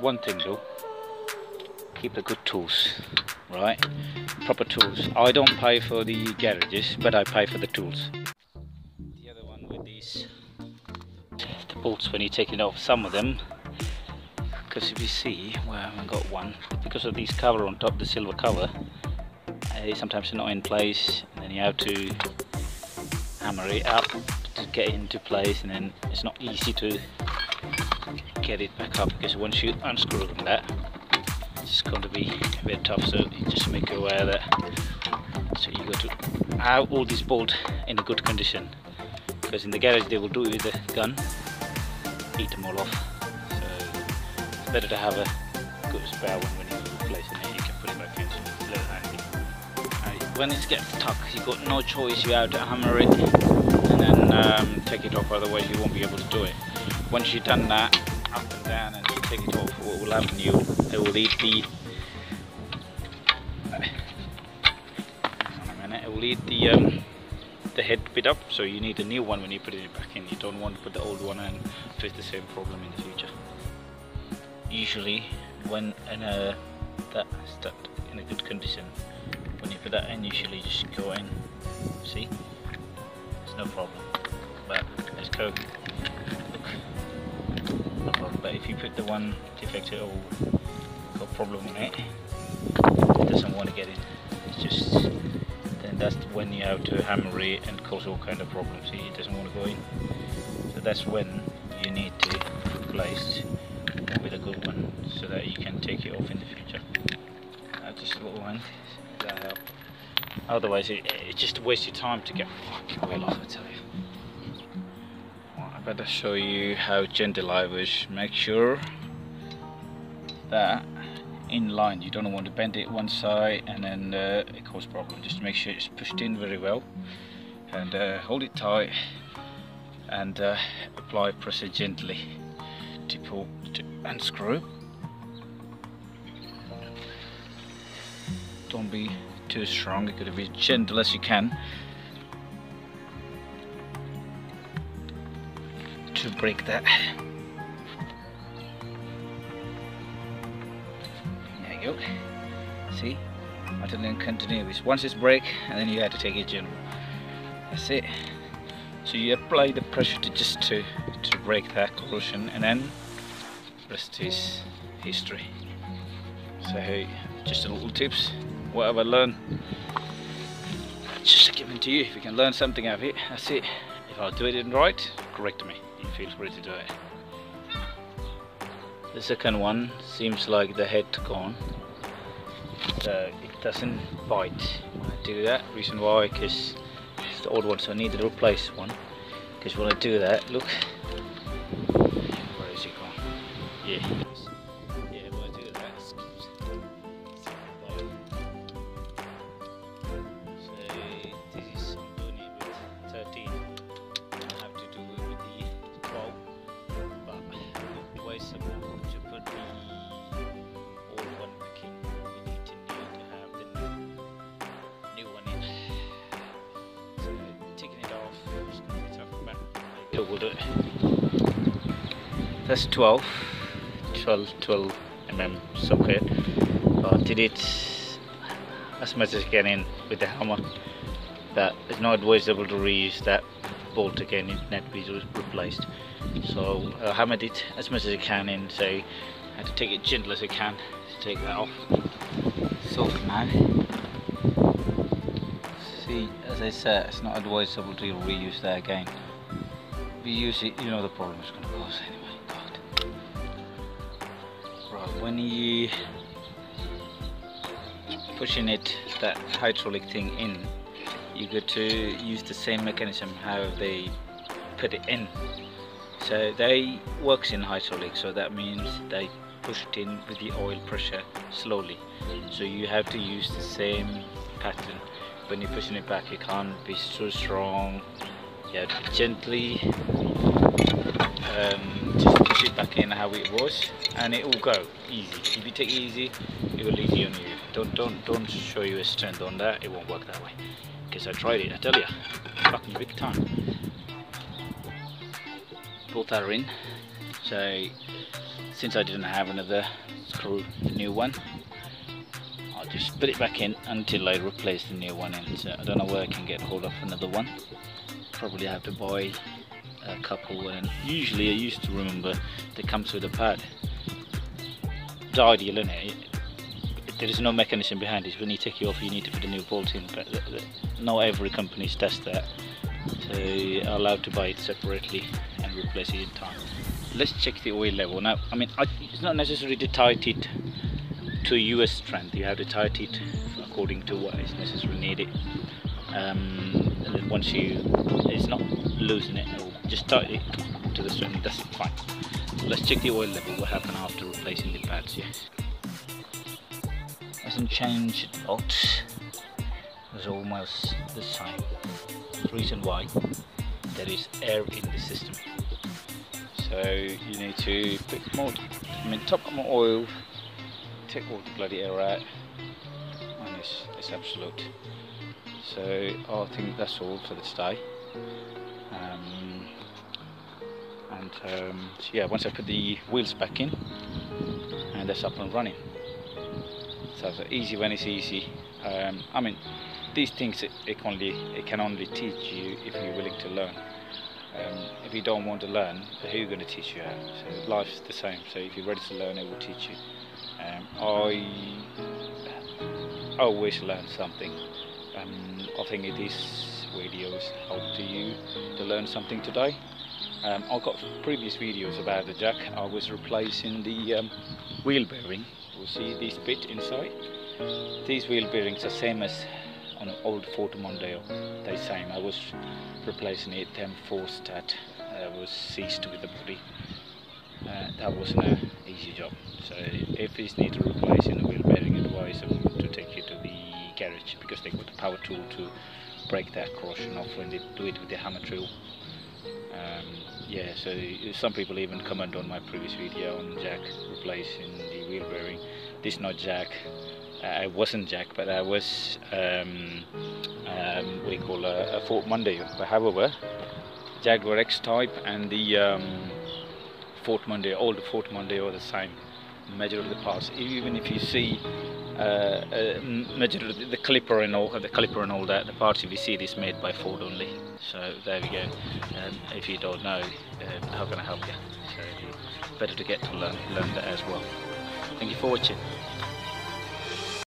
one thing though, keep the good tools, right? Proper tools. I don't pay for the garages, but I pay for the tools. The other one with these, the bolts, when you take it off, some of them, because if you see, well, I haven't got one, because of these cover on top, the silver cover, sometimes they're not in place, and then you have to hammer it up to get it into place, and then it's not easy to get it back up, because once you unscrew that, it's going to be a bit tough. So you just make you aware that, so you got to have all these bolts in a good condition, because in the garage they will do it with a gun, eat them all off. So it's better to have a good spare one when you replace it, and you can put it back in. So it's a little handy. When it gets stuck, you've got no choice, you have to hammer it and then take it off, otherwise you won't be able to do it. Once you've done that, up and down, and you take it off, what will happen, it will eat the head bit up, so you need a new one when you put it back in. You don't want to put the old one and face the same problem in the future. Usually when that's in a good condition, when you put that in, usually just go in, see, there's no problem. But let's go, look, no problem. But if you put the one defective or got problem in it, it doesn't want to get in. It's just, then that's when you have to hammer it and cause all kind of problems. See, it doesn't want to go in. So that's when you need to replace with a good one, so that you can take it off in the future. Just a little one. That help. Otherwise it just wastes your time to get fucking well off, I tell you. Well, I better show you how gentle I was. Make sure that in line, you don't want to bend it one side and then it causes problem. Just make sure it's pushed in very well, and hold it tight, and apply pressure gently to pull to unscrew. Don't be too strong, you got to be gentle as you can to break that. There you go. See, until then continue. Once it's break, and then you have to take it gentle. That's it. So you apply the pressure to break that corrosion, and then rest is history. So hey, just a little tips. Whatever I learn, just giving to you. If you can learn something out of it, that's it. If I do it right, correct me. You feel free to do it. The second one seems like the head gone. It doesn't bite when I do that. Reason why, because it's the old one, so I need to replace one. Because when I do that, look, where is it gone? Yeah. We'll do it. That's 12 mm socket. I did it as much as I can in with the hammer, but it's not advisable to reuse that bolt again if net be replaced. So I hammered it as much as I can in, so I had to take it gentle as I can to take that off. Soft now. See, as I said, it's not advisable to reuse that again. If you use it, you know the problem it's going to cause anyway. God. Right, when you pushing it, that hydraulic thing in, you got to use the same mechanism how they put it in. So they works in hydraulic, so that means they push it in with the oil pressure slowly. So you have to use the same pattern. When you're pushing it back, you can't be so strong. You have to gently just push it back in how it was, and it will go easy. If you take it easy, it will easy on you. Don't show you a strength on that. It won't work that way. Because I tried it. I tell you, fucking big time. Both are in. So since I didn't have another new one, I'll just put it back in until I replace the new one in. So I don't know where I can get hold of another one. Probably have to buy a couple, and usually I used to remember that comes with a pad. It's ideal, isn't it? There is no mechanism behind it. When you take it off, you need to put a new bolt in, but not every company does that. So you're allowed to buy it separately and replace it in time. Let's check the oil level. Now, I mean, it's not necessary to tighten it to US strength. You have to tighten it according to what is necessarily needed. And then once it's not loosen it, or just tighten it to the strength, that's fine. So let's check the oil level, what happened after replacing the pads. Yes. Hasn't changed a lot. It's almost the same. The reason why, there is air in the system. So you need to put more, top up more oil, take all the bloody air out, and it's absolute. So I think that's all for this day. So yeah, once I put the wheels back in, and that's up and running. So it's easy when it's easy. I mean, these things it can only teach you if you're willing to learn. If you don't want to learn, who are you going to teach you how? So life's the same. So if you're ready to learn, it will teach you. I always learn something. I think these videos help to you to learn something today. I've got previous videos about the jack. I was replacing the wheel bearing. You see this bit inside. These wheel bearings are same as on an old Ford Mondeo. They're same. I was replacing it, then forced that was seized with the body. That wasn't an easy job. So if you need to replace in the wheel bearing, advise them to take you to the garage, because they got the power tool to break that corrosion off when they do it with the hammer drill. Yeah, so some people even comment on my previous video on jack replacing the wheel bearing. This is not jack. I wasn't jack, but I was what we call a Ford Mondeo. But however, Jaguar X-Type and the Ford Mondeo, all the Ford Mondeo are the same. Majority of the parts, even if you see majority of the clipper and all that, the parts if you see this made by Ford only. So there we go. If you don't know, how can I help you? So better to get to learn that as well. Thank you for watching.